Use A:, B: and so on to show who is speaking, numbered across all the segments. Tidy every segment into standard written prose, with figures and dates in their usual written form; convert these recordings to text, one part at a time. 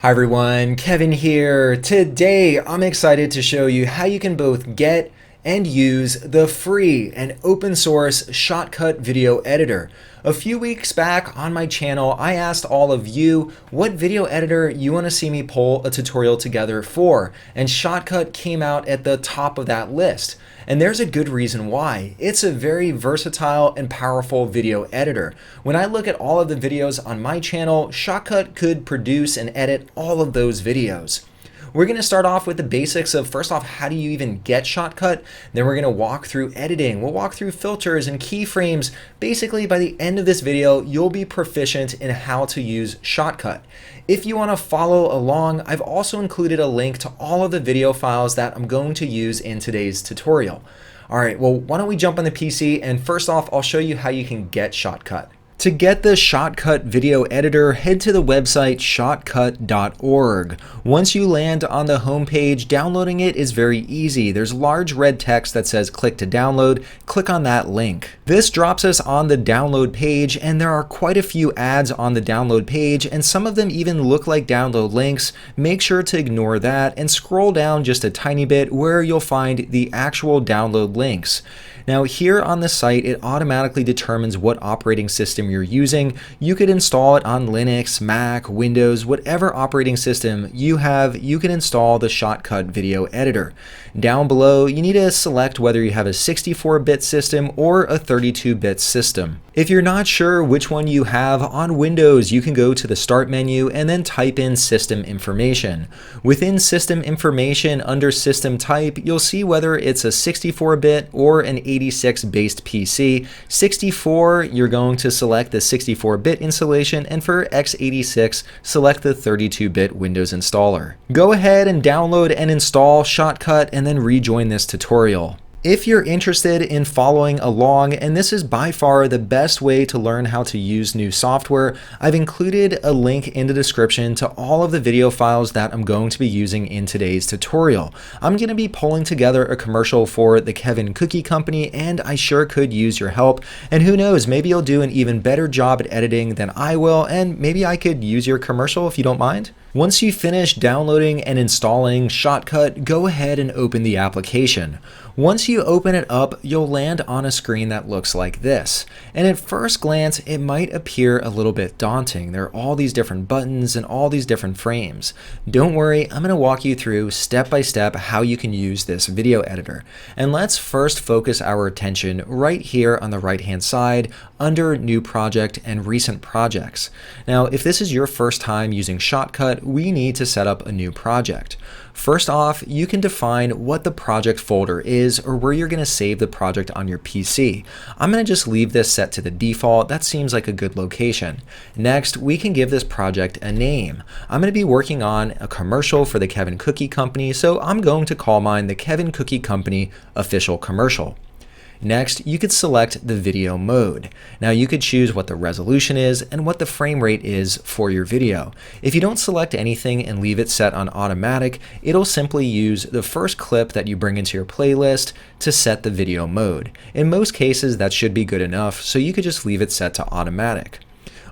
A: Hi everyone, Kevin here. Today I'm excited to show you how you can both get and use the free and open source Shotcut video editor. A few weeks back on my channel, I asked all of you what video editor you want to see me pull a tutorial together for, and Shotcut came out at the top of that list. And there's a good reason why. It's a very versatile and powerful video editor. When I look at all of the videos on my channel, Shotcut could produce and edit all of those videos. We're going to start off with the basics of, first off, how do you even get Shotcut? Then we're going to walk through editing. We'll walk through filters and keyframes. Basically, by the end of this video, you'll be proficient in how to use Shotcut. If you want to follow along, I've also included a link to all of the video files that I'm going to use in today's tutorial. All right, well, why don't we jump on the PC, and first off, I'll show you how you can get Shotcut. To get the Shotcut video editor, head to the website shotcut.org. Once you land on the homepage, downloading it is very easy. There's large red text that says click to download. Click on that link. This drops us on the download page, and there are quite a few ads on the download page, and some of them even look like download links. Make sure to ignore that and scroll down just a tiny bit where you'll find the actual download links. Now here on the site, it automatically determines what operating system you're using. You could install it on Linux, Mac, Windows, whatever operating system you have, you can install the Shotcut video editor. Down below, you need to select whether you have a 64-bit system or a 32-bit system. If you're not sure which one you have, on Windows, you can go to the Start menu and then type in System Information. Within System Information, under System Type, you'll see whether it's a 64-bit or an 86-based PC. 64, you're going to select the 64-bit installation, and for x86, select the 32-bit Windows installer. Go ahead and download and install Shotcut and then rejoin this tutorial. If you're interested in following along, and this is by far the best way to learn how to use new software, I've included a link in the description to all of the video files that I'm going to be using in today's tutorial. I'm going to be pulling together a commercial for the Kevin Cookie Company, and I sure could use your help. And who knows, maybe you'll do an even better job at editing than I will, and maybe I could use your commercial if you don't mind. Once you finish downloading and installing Shotcut, go ahead and open the application. Once you open it up, you'll land on a screen that looks like this. And at first glance, it might appear a little bit daunting. There are all these different buttons and all these different frames. Don't worry, I'm going to walk you through step by step how you can use this video editor. And let's first focus our attention right here on the right-hand side under New Project and Recent Projects. Now, if this is your first time using Shotcut, we need to set up a new project. First off, you can define what the project folder is or where you're going to save the project on your PC. I'm going to just leave this set to the default. That seems like a good location. Next, we can give this project a name. I'm going to be working on a commercial for the Kevin Cookie Company, so I'm going to call mine the Kevin Cookie Company Official Commercial. Next, you could select the video mode. Now you could choose what the resolution is and what the frame rate is for your video. If you don't select anything and leave it set on automatic, it'll simply use the first clip that you bring into your playlist to set the video mode. In most cases, that should be good enough, so you could just leave it set to automatic.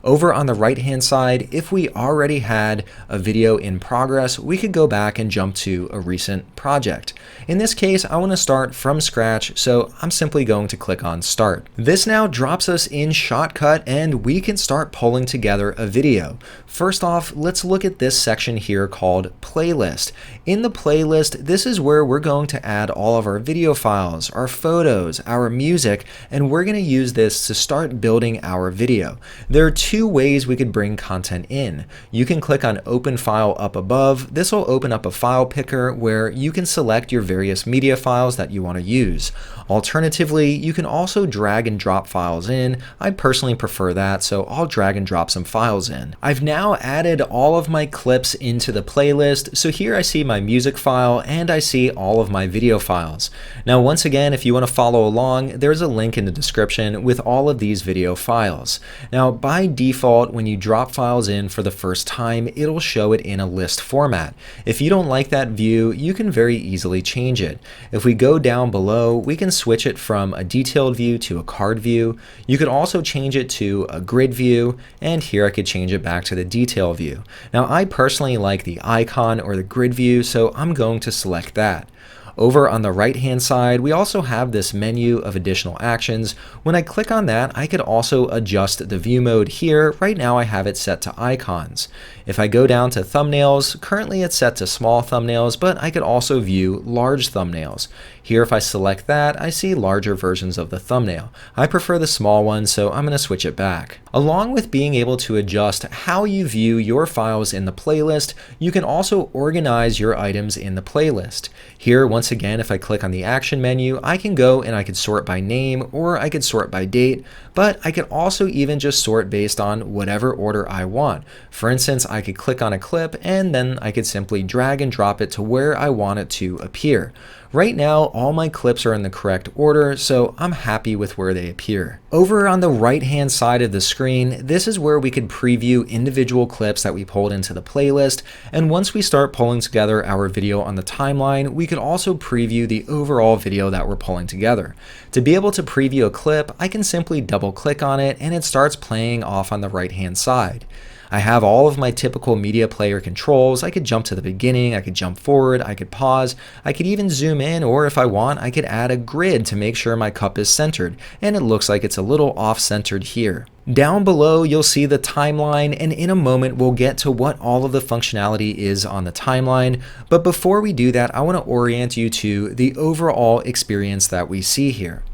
A: Over on the right-hand side, if we already had a video in progress, we could go back and jump to a recent project. In this case, I want to start from scratch, so I'm simply going to click on Start. This now drops us in Shotcut, and we can start pulling together a video. First off, let's look at this section here called Playlist. In the playlist, this is where we're going to add all of our video files, our photos, our music, and we're going to use this to start building our video. There are two ways we could bring content in. You can click on Open File up above. This will open up a file picker where you can select your various media files that you want to use. Alternatively, you can also drag and drop files in. I personally prefer that, so I'll drag and drop some files in. I've now added all of my clips into the playlist, so here I see my music file and I see all of my video files. Now once again, if you want to follow along, there's a link in the description with all of these video files. Now by default, when you drop files in for the first time, it'll show it in a list format. If you don't like that view, you can very easily change it. If we go down below, we can switch it from a detailed view to a card view. You could also change it to a grid view, and here I could change it back to the detail view. Now, I personally like the icon or the grid view, so I'm going to select that. Over on the right hand side, we also have this menu of additional actions. When I click on that, I could also adjust the view mode here. Right now I have it set to icons. If I go down to thumbnails, currently it's set to small thumbnails, but I could also view large thumbnails. Here, if I select that, I see larger versions of the thumbnail. I prefer the small one, so I'm going to switch it back. Along with being able to adjust how you view your files in the playlist, you can also organize your items in the playlist. Here, once again, if I click on the action menu, I can go and I could sort by name or I could sort by date, but I could also even just sort based on whatever order I want. For instance, I could click on a clip and then I could simply drag and drop it to where I want it to appear. Right now, all my clips are in the correct order, so I'm happy with where they appear. Over on the right-hand side of the screen, this is where we could preview individual clips that we pulled into the playlist, and once we start pulling together our video on the timeline, we could also preview the overall video that we're pulling together. To be able to preview a clip, I can simply double-click on it, and it starts playing off on the right-hand side. I have all of my typical media player controls. I could jump to the beginning, I could jump forward, I could pause, I could even zoom in, or if I want, I could add a grid to make sure my cup is centered, and it looks like it's a little off-centered here. Down below, you'll see the timeline, and in a moment, we'll get to what all of the functionality is on the timeline. But before we do that, I want to orient you to the overall experience that we see here.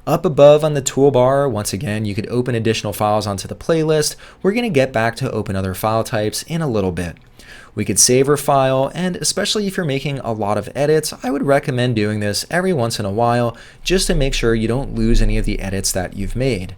A: Up above on the toolbar, once again, you could open additional files onto the playlist. We're going to get back to open other file types in a little bit. We could save or file, and especially if you're making a lot of edits, I would recommend doing this every once in a while just to make sure you don't lose any of the edits that you've made.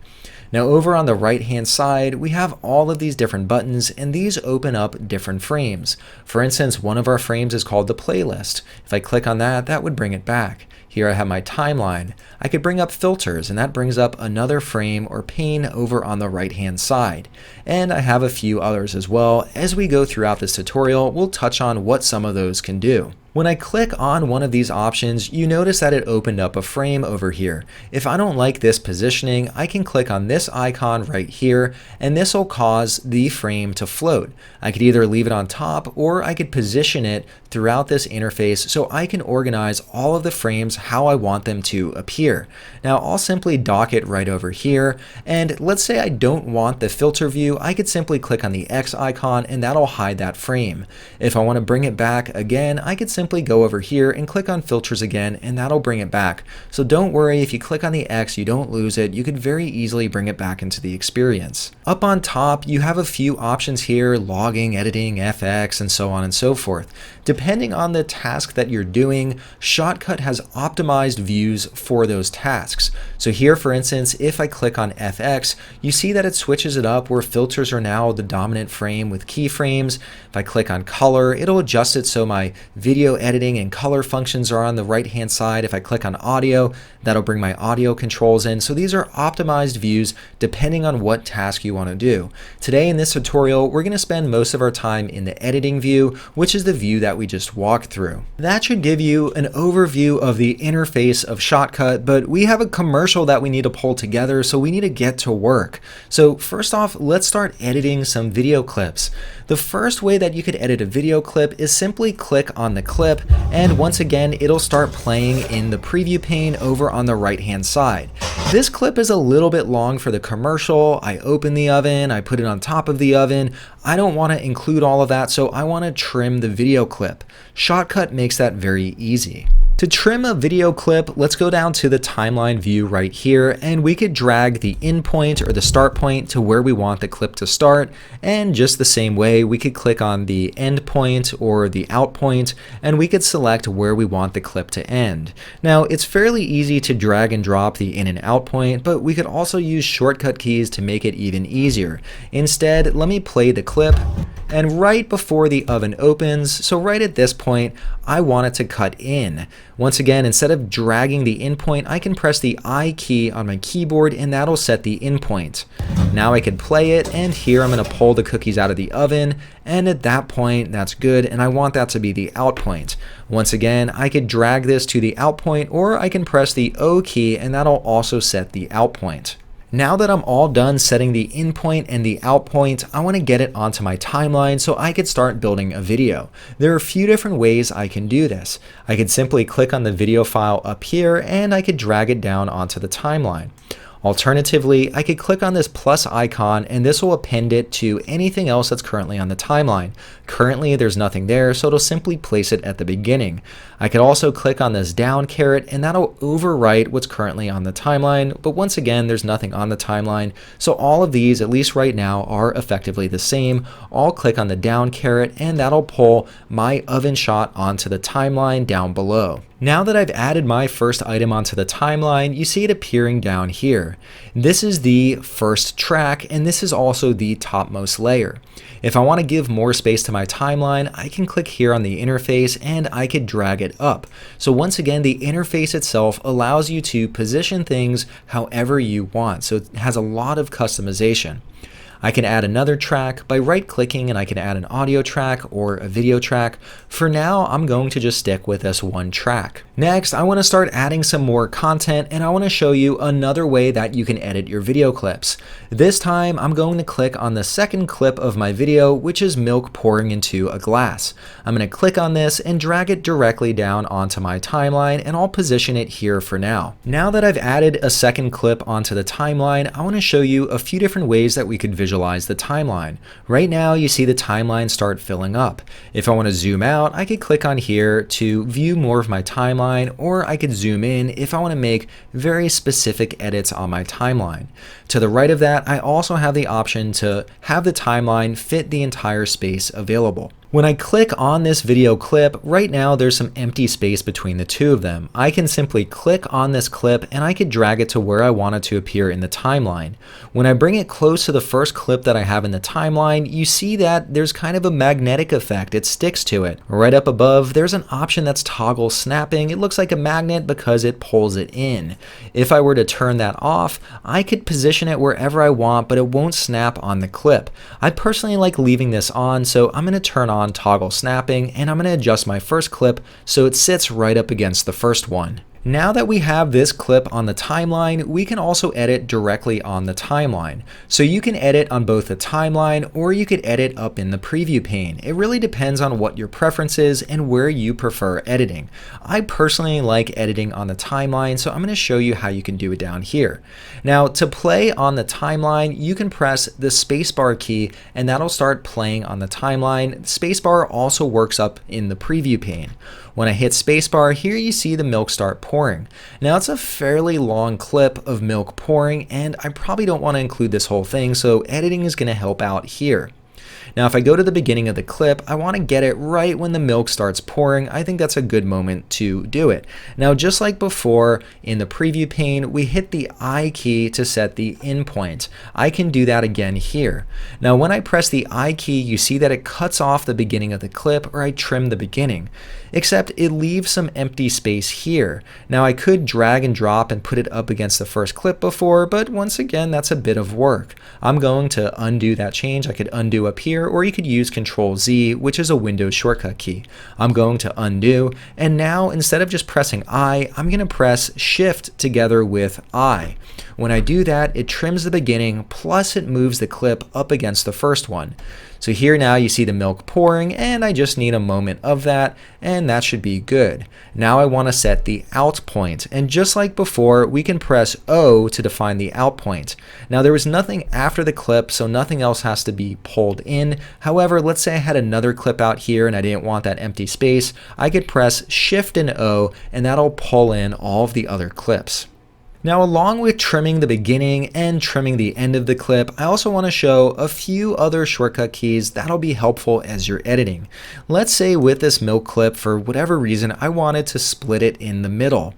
A: Now over on the right hand side, we have all of these different buttons, and these open up different frames. For instance, one of our frames is called the playlist. If I click on that, that would bring it back. Here I have my timeline. I could bring up filters, and that brings up another frame or pane over on the right hand side. And I have a few others as well. As we go throughout this tutorial, we'll touch on what some of those can do. When I click on one of these options, you notice that it opened up a frame over here. If I don't like this positioning, I can click on this icon right here, and this will cause the frame to float. I could either leave it on top, or I could position it throughout this interface so I can organize all of the frames how I want them to appear. Now I'll simply dock it right over here, and let's say I don't want the filter view, I could simply click on the X icon and that'll hide that frame. If I want to bring it back again, I could simply go over here and click on filters again, and that'll bring it back. So don't worry, if you click on the X, you don't lose it. You could very easily bring it back into the experience. Up on top, you have a few options here: logging, editing, FX, and so on and so forth. Depending on the task that you're doing, Shotcut has optimized views for those tasks. So here, for instance, if I click on FX, you see that it switches it up where filters are now the dominant frame with keyframes. If I click on color, it'll adjust it so my video editing and color functions are on the right hand side. If I click on audio, that'll bring my audio controls in. So these are optimized views depending on what task you want to do. Today in this tutorial, we're going to spend most of our time in the editing view, which is the view that we just walked through. That should give you an overview of the interface of Shotcut, but we have a commercial that we need to pull together, so we need to get to work. So first off, let's start editing some video clips. The first way that you could edit a video clip is simply click on the clip, and once again, it'll start playing in the preview pane over on the right hand side. This clip is a little bit long for the commercial. I open the oven, I put it on top of the oven. I don't want to include all of that, so I want to trim the video clip. Shotcut makes that very easy. To trim a video clip, let's go down to the timeline view right here, and we could drag the in point or the start point to where we want the clip to start, and just the same way, we could click on the end point or the out point, and we could select where we want the clip to end. Now, it's fairly easy to drag and drop the in and out point, but we could also use shortcut keys to make it even easier. Instead, let me play the clip, and right before the oven opens, so right at this point, I want it to cut in. Once again, instead of dragging the in point, I can press the I key on my keyboard and that'll set the in point. Now I can play it, and here I'm going to pull the cookies out of the oven, and at that point that's good, and I want that to be the out point. Once again, I could drag this to the out point, or I can press the O key and that'll also set the out point. Now that I'm all done setting the in point and the out point, I want to get it onto my timeline so I could start building a video. There are a few different ways I can do this. I could simply click on the video file up here and I could drag it down onto the timeline. Alternatively, I could click on this plus icon and this will append it to anything else that's currently on the timeline. Currently, there's nothing there, so it'll simply place it at the beginning. I could also click on this down caret and that'll overwrite what's currently on the timeline, but once again, there's nothing on the timeline, so all of these, at least right now, are effectively the same. I'll click on the down caret and that'll pull my oven shot onto the timeline down below. Now that I've added my first item onto the timeline, you see it appearing down here. This is the first track, and this is also the topmost layer. If I want to give more space to my timeline, I can click here on the interface and I could drag it up. So once again, the interface itself allows you to position things however you want. So it has a lot of customization. I can add another track by right-clicking, and I can add an audio track or a video track. For now, I'm going to just stick with this one track. Next, I want to start adding some more content, and I want to show you another way that you can edit your video clips. This time, I'm going to click on the second clip of my video, which is milk pouring into a glass. I'm going to click on this and drag it directly down onto my timeline, and I'll position it here for now. Now that I've added a second clip onto the timeline, I want to show you a few different ways that we could visualize the timeline. Right now, you see the timeline start filling up. If I want to zoom out, I could click on here to view more of my timeline, or I could zoom in if I want to make very specific edits on my timeline. To the right of that, I also have the option to have the timeline fit the entire space available. When I click on this video clip, right now there's some empty space between the two of them. I can simply click on this clip and I could drag it to where I want it to appear in the timeline. When I bring it close to the first clip that I have in the timeline, you see that there's kind of a magnetic effect. It sticks to it. Right up above, there's an option that's toggle snapping. It looks like a magnet because it pulls it in. If I were to turn that off, I could position it wherever I want, but it won't snap on the clip. I personally like leaving this on, so I'm going to turn on toggle snapping, and I'm going to adjust my first clip so it sits right up against the first one. Now that we have this clip on the timeline, we can also edit directly on the timeline. So you can edit on both the timeline or you could edit up in the preview pane. It really depends on what your preference is and where you prefer editing. I personally like editing on the timeline, so I'm going to show you how you can do it down here. Now, to play on the timeline, you can press the spacebar key and that'll start playing on the timeline. The spacebar also works up in the preview pane. When I hit spacebar, here you see the milk start pouring. Now it's a fairly long clip of milk pouring, and I probably don't want to include this whole thing, so editing is going to help out here. Now if I go to the beginning of the clip, I want to get it right when the milk starts pouring. I think that's a good moment to do it. Now just like before in the preview pane, we hit the I key to set the in point. I can do that again here. Now when I press the I key, you see that it cuts off the beginning of the clip, or I trim the beginning. Except it leaves some empty space here. Now I could drag and drop and put it up against the first clip before, but once again, that's a bit of work. I'm going to undo that change. I could undo up here, or you could use Control Z, which is a Windows shortcut key. I'm going to undo, and now instead of just pressing I, I'm going to press Shift together with I. When I do that, it trims the beginning, plus it moves the clip up against the first one. So here now you see the milk pouring, and I just need a moment of that, and that should be good. Now I want to set the out point, and just like before, we can press O to define the out point. Now there was nothing after the clip, so nothing else has to be pulled in. However, let's say I had another clip out here and I didn't want that empty space. I could press Shift and O, and that'll pull in all of the other clips. Now, along with trimming the beginning and trimming the end of the clip, I also want to show a few other shortcut keys that'll be helpful as you're editing. Let's say with this milk clip, for whatever reason, I wanted to split it in the middle.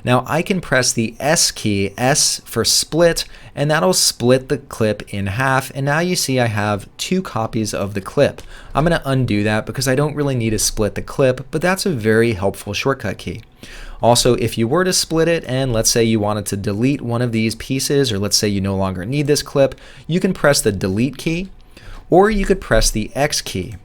A: Now I can press the S key, S for split, and that'll split the clip in half, and now you see I have two copies of the clip. I'm going to undo that because I don't really need to split the clip, but that's a very helpful shortcut key. Also, if you were to split it and let's say you wanted to delete one of these pieces, or let's say you no longer need this clip, you can press the delete key, or you could press the X key.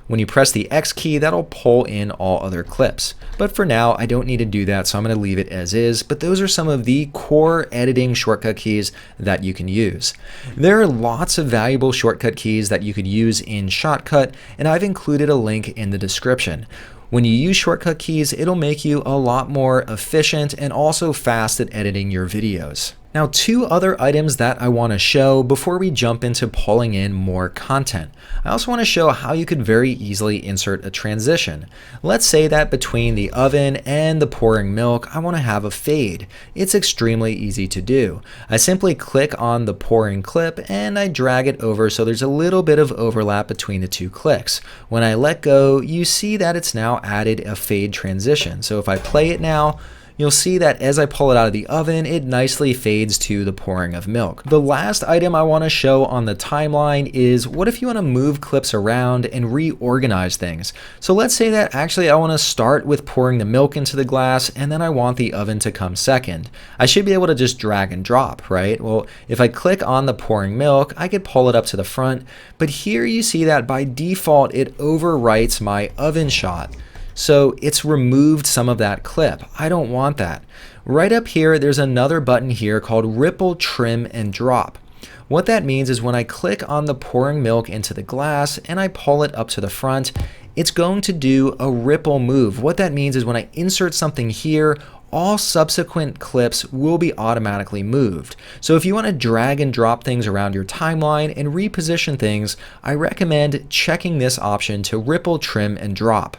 A: When you press the X key, that'll pull in all other clips. But for now, I don't need to do that, so I'm going to leave it as is. But those are some of the core editing shortcut keys that you can use. There are lots of valuable shortcut keys that you could use in Shotcut, and I've included a link in the description. When you use shortcut keys, it'll make you a lot more efficient and also fast at editing your videos. Now, two other items that I want to show before we jump into pulling in more content. I also want to show how you could very easily insert a transition. Let's say that between the oven and the pouring milk, I want to have a fade. It's extremely easy to do. I simply click on the pouring clip and I drag it over so there's a little bit of overlap between the two clicks. When I let go, you see that it's now added a fade transition. So if I play it now, you'll see that as I pull it out of the oven, it nicely fades to the pouring of milk. The last item I want to show on the timeline is what if you want to move clips around and reorganize things. So let's say that actually I want to start with pouring the milk into the glass and then I want the oven to come second. I should be able to just drag and drop, right? Well, if I click on the pouring milk, I could pull it up to the front, but here you see that by default, it overwrites my oven shot. So it's removed some of that clip. I don't want that. Right up here, there's another button here called Ripple, Trim, and Drop. What that means is when I click on the pouring milk into the glass and I pull it up to the front, it's going to do a ripple move. What that means is when I insert something here, all subsequent clips will be automatically moved. So if you want to drag and drop things around your timeline and reposition things, I recommend checking this option to ripple, trim, and drop.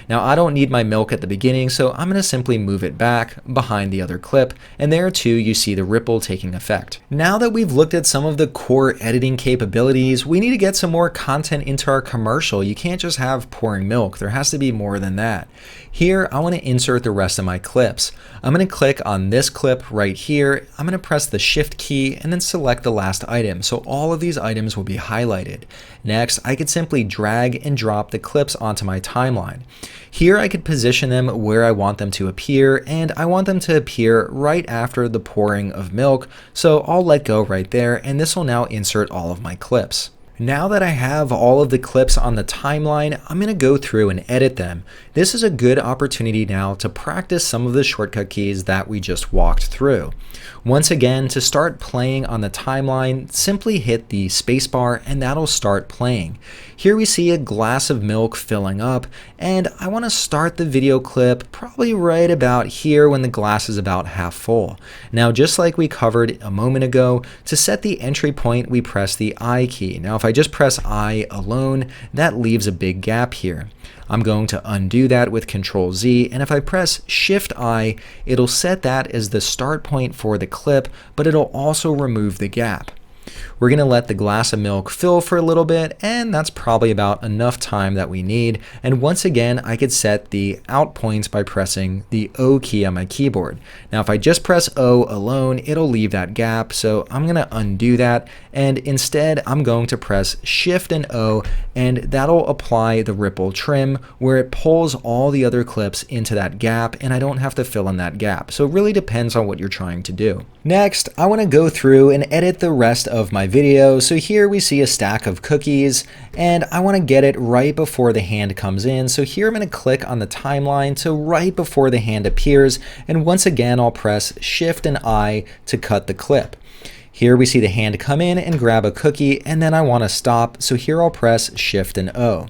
A: Now I don't need my milk at the beginning, so I'm going to simply move it back behind the other clip, and there too you see the ripple taking effect. Now that we've looked at some of the core editing capabilities, we need to get some more content into our commercial. You can't just have pouring milk, there has to be more than that. Here I want to insert the rest of my clips. I'm going to click on this clip right here, I'm going to press the shift key and then select the last item, so all of these items will be highlighted. Next, I could simply drag and drop the clips onto my timeline. Here I could position them where I want them to appear, and I want them to appear right after the pouring of milk, so I'll let go right there, and this will now insert all of my clips. Now that I have all of the clips on the timeline, I'm going to go through and edit them. This is a good opportunity now to practice some of the shortcut keys that we just walked through. Once again, to start playing on the timeline, simply hit the spacebar and that'll start playing. Here we see a glass of milk filling up, and I want to start the video clip probably right about here when the glass is about half full. Now, just like we covered a moment ago, to set the entry point, we press the I key. Now, if I just press I alone, that leaves a big gap here. I'm going to undo that with Control Z, and if I press Shift I, it'll set that as the start point for the clip, but it'll also remove the gap. We're going to let the glass of milk fill for a little bit, and that's probably about enough time that we need. And once again, I could set the out points by pressing the O key on my keyboard. Now, if I just press O alone, it'll leave that gap, so I'm going to undo that, and instead I'm going to press Shift and O, and that'll apply the ripple trim where it pulls all the other clips into that gap, and I don't have to fill in that gap. So it really depends on what you're trying to do. Next, I want to go through and edit the rest of my video. So here we see a stack of cookies, and I want to get it right before the hand comes in. So here I'm going to click on the timeline to right before the hand appears, and once again I'll press Shift and I to cut the clip. Here we see the hand come in and grab a cookie, and then I want to stop, so here I'll press Shift and O.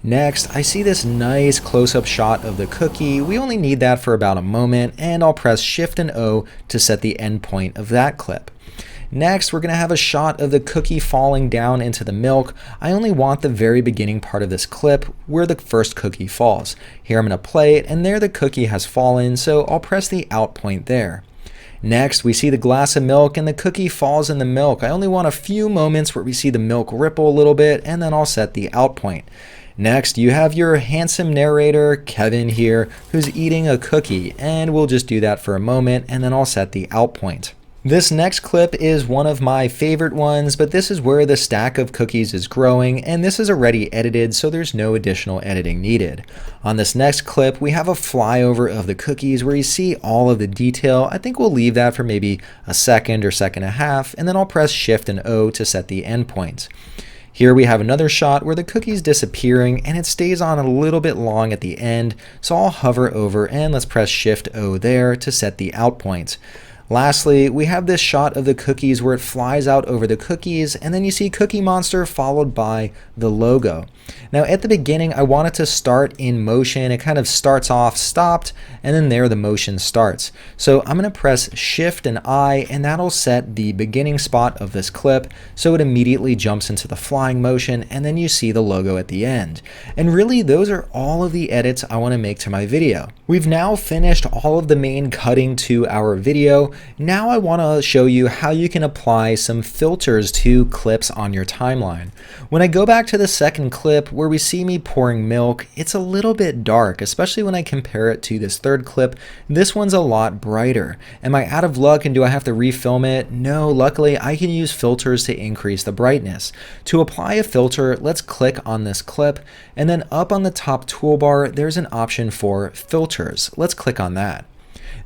A: Next, I see this nice close-up shot of the cookie. We only need that for about a moment, and I'll press Shift and O to set the end point of that clip. Next, we're going to have a shot of the cookie falling down into the milk. I only want the very beginning part of this clip where the first cookie falls. Here I'm going to play it, and there the cookie has fallen, so I'll press the out point there. Next, we see the glass of milk and the cookie falls in the milk. I only want a few moments where we see the milk ripple a little bit, and then I'll set the out point. Next, you have your handsome narrator, Kevin here, who's eating a cookie, and we'll just do that for a moment, and then I'll set the out point. This next clip is one of my favorite ones, but this is where the stack of cookies is growing, and this is already edited, so there's no additional editing needed. On this next clip, we have a flyover of the cookies where you see all of the detail. I think we'll leave that for maybe a second or second and a half, and then I'll press Shift and O to set the endpoint. Here we have another shot where the cookie's disappearing and it stays on a little bit long at the end, so I'll hover over and let's press Shift O there to set the out point. Lastly, we have this shot of the cookies where it flies out over the cookies, and then you see Cookie Monster followed by the logo. Now at the beginning, I want it to start in motion. It kind of starts off stopped, and then there the motion starts. So I'm going to press Shift and I, and that'll set the beginning spot of this clip, so it immediately jumps into the flying motion, and then you see the logo at the end. And really, those are all of the edits I want to make to my video. We've now finished all of the main cutting to our video. Now I want to show you how you can apply some filters to clips on your timeline. When I go back to the second clip where we see me pouring milk, it's a little bit dark, especially when I compare it to this third clip. This one's a lot brighter. Am I out of luck and do I have to refilm it? No, luckily I can use filters to increase the brightness. To apply a filter, let's click on this clip, and then up on the top toolbar, there's an option for filters. Let's click on that.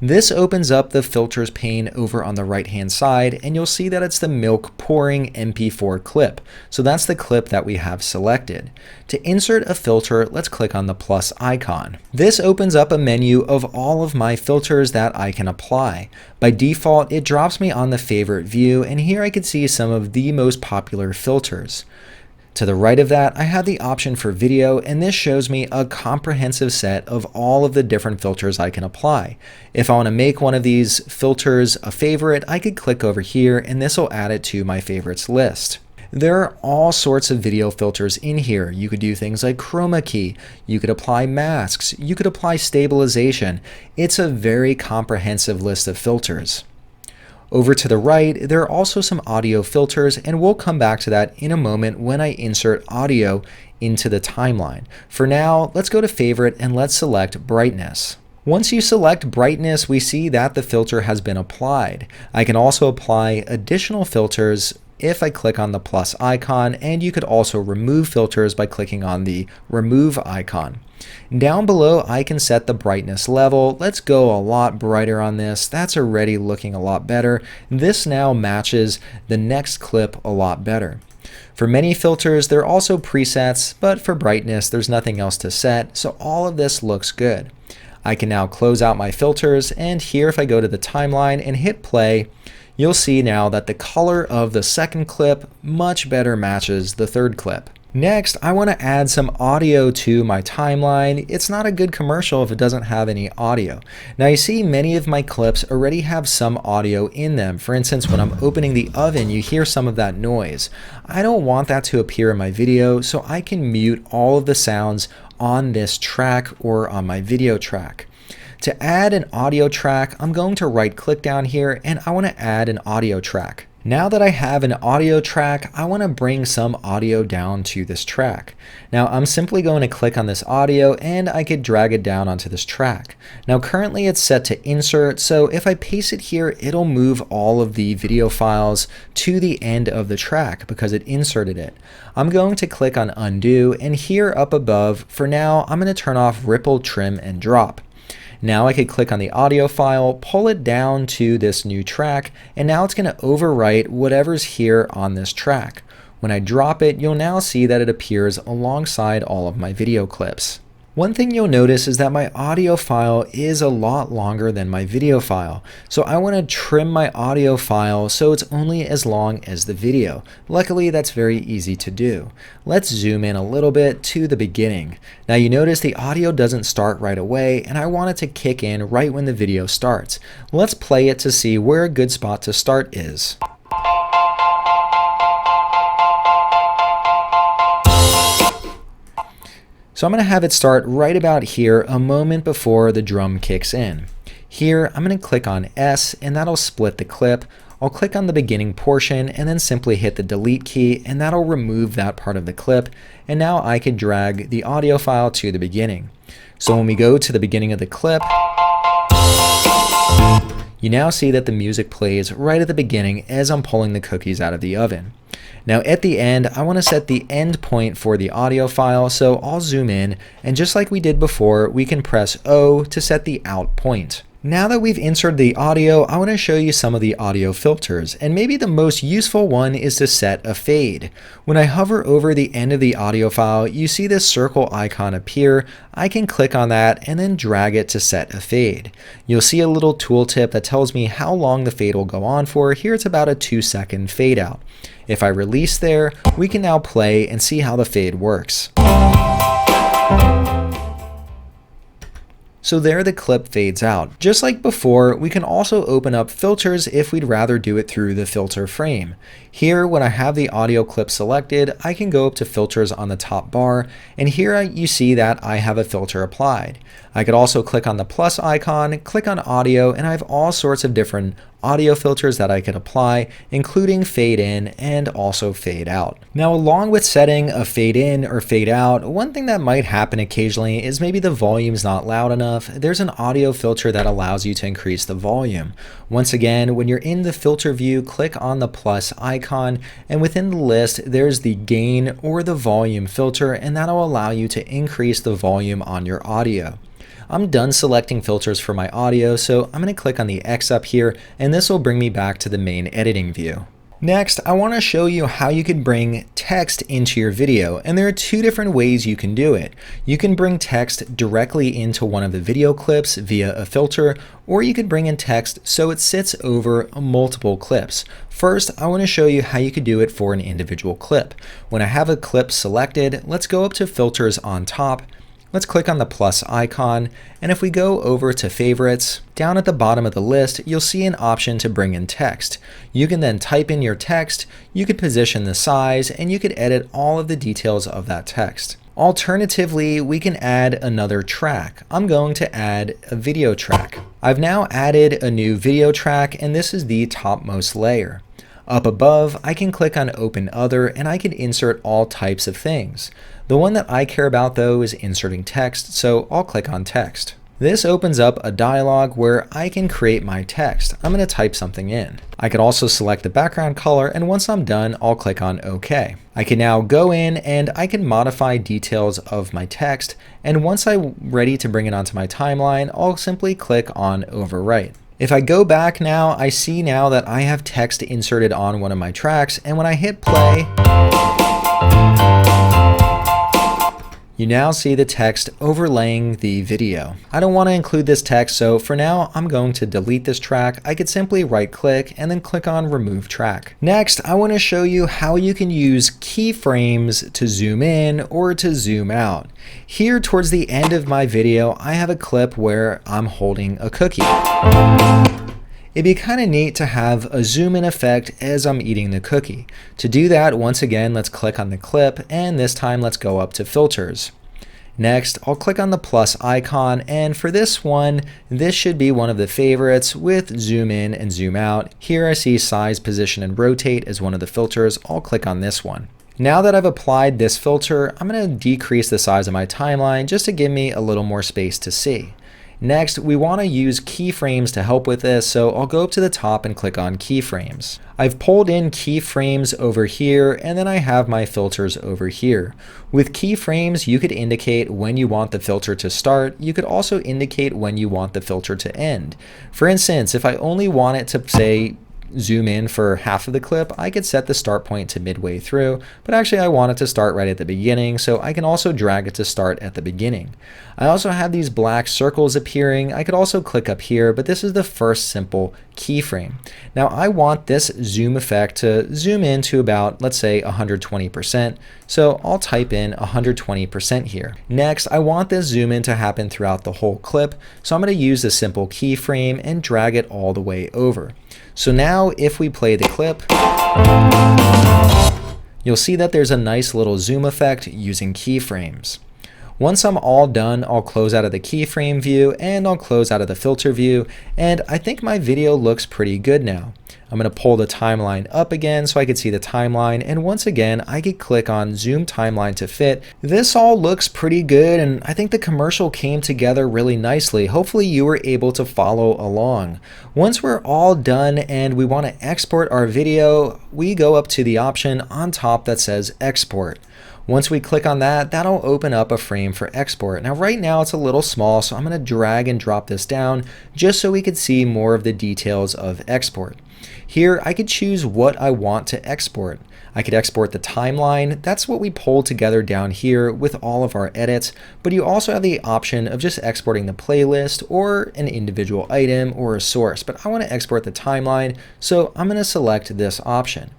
A: This opens up the filters pane over on the right hand side, and you'll see that it's the milk pouring MP4 clip. So that's the clip that we have selected. To insert a filter, let's click on the plus icon. This opens up a menu of all of my filters that I can apply. By default, it drops me on the favorite view, and here I can see some of the most popular filters. To the right of that, I have the option for video, and this shows me a comprehensive set of all of the different filters I can apply. If I want to make one of these filters a favorite, I could click over here, and this will add it to my favorites list. There are all sorts of video filters in here. You could do things like chroma key, you could apply masks, you could apply stabilization. It's a very comprehensive list of filters. Over to the right, there are also some audio filters, and we'll come back to that in a moment when I insert audio into the timeline. For now, let's go to favorite and let's select brightness. Once you select brightness, we see that the filter has been applied. I can also apply additional filters if I click on the plus icon, and you could also remove filters by clicking on the remove icon. Down below, I can set the brightness level. Let's go a lot brighter on this. That's already looking a lot better. This now matches the next clip a lot better. For many filters, there are also presets, but for brightness, there's nothing else to set, so all of this looks good. I can now close out my filters, and here if I go to the timeline and hit play, you'll see now that the color of the second clip much better matches the third clip. Next, I want to add some audio to my timeline. It's not a good commercial if it doesn't have any audio. Now you see many of my clips already have some audio in them. For instance, when I'm opening the oven, you hear some of that noise. I don't want that to appear in my video, so I can mute all of the sounds on this track or on my video track. To add an audio track, I'm going to right click down here and I want to add an audio track. Now that I have an audio track, I want to bring some audio down to this track. Now I'm simply going to click on this audio and I could drag it down onto this track. Now currently it's set to insert, so if I paste it here, it'll move all of the video files to the end of the track because it inserted it. I'm going to click on undo, and here up above, for now, I'm going to turn off ripple, trim, and drop. Now I could click on the audio file, pull it down to this new track, and now it's going to overwrite whatever's here on this track. When I drop it, you'll now see that it appears alongside all of my video clips. One thing you'll notice is that my audio file is a lot longer than my video file. So I want to trim my audio file so it's only as long as the video. Luckily, that's very easy to do. Let's zoom in a little bit to the beginning. Now you notice the audio doesn't start right away, and I want it to kick in right when the video starts. Let's play it to see where a good spot to start is. So I'm going to have it start right about here, a moment before the drum kicks in. Here, I'm going to click on S, and that'll split the clip. I'll click on the beginning portion and then simply hit the delete key, and that'll remove that part of the clip. And now I can drag the audio file to the beginning. So when we go to the beginning of the clip, You now see that the music plays right at the beginning as I'm pulling the cookies out of the oven. Now at the end, I want to set the end point for the audio file, so I'll zoom in, and just like we did before, we can press O to set the out point. Now that we've inserted the audio, I want to show you some of the audio filters, and maybe the most useful one is to set a fade. When I hover over the end of the audio file, you see this circle icon appear. I can click on that and then drag it to set a fade. You'll see a little tooltip that tells me how long the fade will go on for. Here it's about a 2-second fade out. If I release there, we can now play and see how the fade works. So there the clip fades out. Just like before, we can also open up filters if we'd rather do it through the filter frame. Here, when I have the audio clip selected, I can go up to filters on the top bar, and here you see that I have a filter applied. I could also click on the plus icon, click on audio, and I have all sorts of different audio filters that I could apply, including fade in and also fade out. Now, along with setting a fade in or fade out, one thing that might happen occasionally is maybe the volume's not loud enough. There's an audio filter that allows you to increase the volume. Once again, when you're in the filter view, click on the plus icon, and within the list, there's the gain or the volume filter, and that'll allow you to increase the volume on your audio. I'm done selecting filters for my audio, so I'm going to click on the X up here, and this will bring me back to the main editing view. Next, I want to show you how you can bring text into your video, and there are two different ways you can do it. You can bring text directly into one of the video clips via a filter, or you can bring in text so it sits over multiple clips. First, I want to show you how you could do it for an individual clip. When I have a clip selected, let's go up to filters on top. Let's click on the plus icon, and if we go over to favorites, down at the bottom of the list, you'll see an option to bring in text. You can then type in your text, you could position the size, and you could edit all of the details of that text. Alternatively, we can add another track. I'm going to add a video track. I've now added a new video track, and this is the topmost layer. Up above, I can click on Open Other, and I can insert all types of things. The one that I care about though is inserting text, so I'll click on text. This opens up a dialog where I can create my text. I'm going to type something in. I could also select the background color, and once I'm done, I'll click on OK. I can now go in and I can modify details of my text, and once I'm ready to bring it onto my timeline, I'll simply click on Overwrite. If I go back now, I see now that I have text inserted on one of my tracks, and when I hit play, you now see the text overlaying the video. I don't want to include this text, so for now I'm going to delete this track. I could simply right click and then click on remove track. Next, I want to show you how you can use keyframes to zoom in or to zoom out. Here towards the end of my video, I have a clip where I'm holding a cookie. It'd be kind of neat to have a zoom in effect as I'm eating the cookie. To do that, once again, let's click on the clip, and this time let's go up to filters. Next, I'll click on the plus icon, and for this one, this should be one of the favorites with zoom in and zoom out. Here I see size, position, and rotate as one of the filters. I'll click on this one. Now that I've applied this filter, I'm going to decrease the size of my timeline just to give me a little more space to see. Next, we want to use keyframes to help with this, so I'll go up to the top and click on keyframes. I've pulled in keyframes over here, and then I have my filters over here. With keyframes, you could indicate when you want the filter to start. You could also indicate when you want the filter to end. For instance, if I only want it to say zoom in for half of the clip, I could set the start point to midway through, but actually I want it to start right at the beginning, so I can also drag it to start at the beginning. I also have these black circles appearing. I could also click up here, but this is the first simple keyframe. Now I want this zoom effect to zoom in to about, let's say 120%, so I'll type in 120% here. Next, I want this zoom in to happen throughout the whole clip, so I'm going to use a simple keyframe and drag it all the way over. So now if we play the clip, you'll see that there's a nice little zoom effect using keyframes. Once I'm all done, I'll close out of the keyframe view and I'll close out of the filter view, and I think my video looks pretty good now. I'm going to pull the timeline up again so I can see the timeline, and once again I could click on zoom timeline to fit. This all looks pretty good, and I think the commercial came together really nicely. Hopefully you were able to follow along. Once we're all done and we want to export our video, we go up to the option on top that says export. Once we click on that, that'll open up a frame for export. Now right now it's a little small, so I'm going to drag and drop this down just so we could see more of the details of export. Here I could choose what I want to export. I could export the timeline. That's what we pulled together down here with all of our edits, but you also have the option of just exporting the playlist or an individual item or a source, but I want to export the timeline, so I'm going to select this option.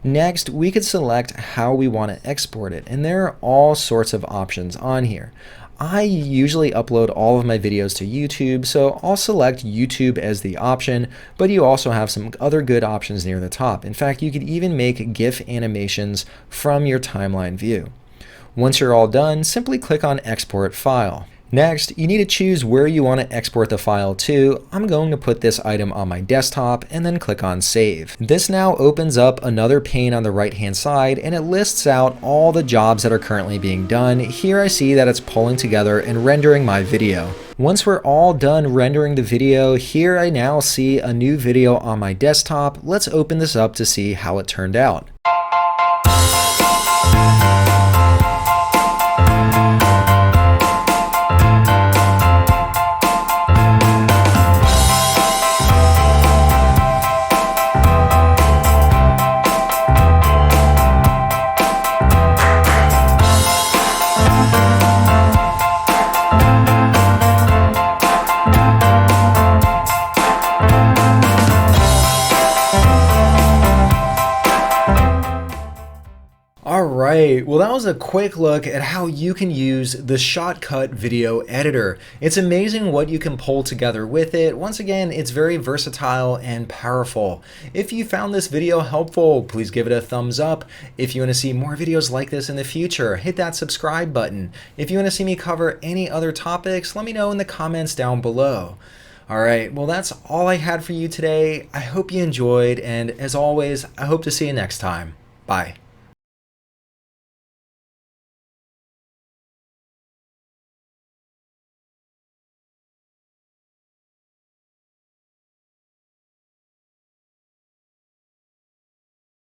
A: Next, we could select how we want to export it, and there are all sorts of options on here. I usually upload all of my videos to YouTube, so I'll select YouTube as the option, but you also have some other good options near the top. In fact, you could even make GIF animations from your timeline view. Once you're all done, simply click on Export File. Next, you need to choose where you want to export the file to. I'm going to put this item on my desktop and then click on Save. This now opens up another pane on the right hand side, and it lists out all the jobs that are currently being done. Here I see that it's pulling together and rendering my video. Once we're all done rendering the video, here I now see a new video on my desktop. Let's open this up to see how it turned out. Alright, well that was a quick look at how you can use the Shotcut video editor. It's amazing what you can pull together with it. Once again, it's very versatile and powerful. If you found this video helpful, please give it a thumbs up. If you want to see more videos like this in the future, hit that subscribe button. If you want to see me cover any other topics, let me know in the comments down below. Alright, well that's all I had for you today. I hope you enjoyed, and as always, I hope to see you next time. Bye.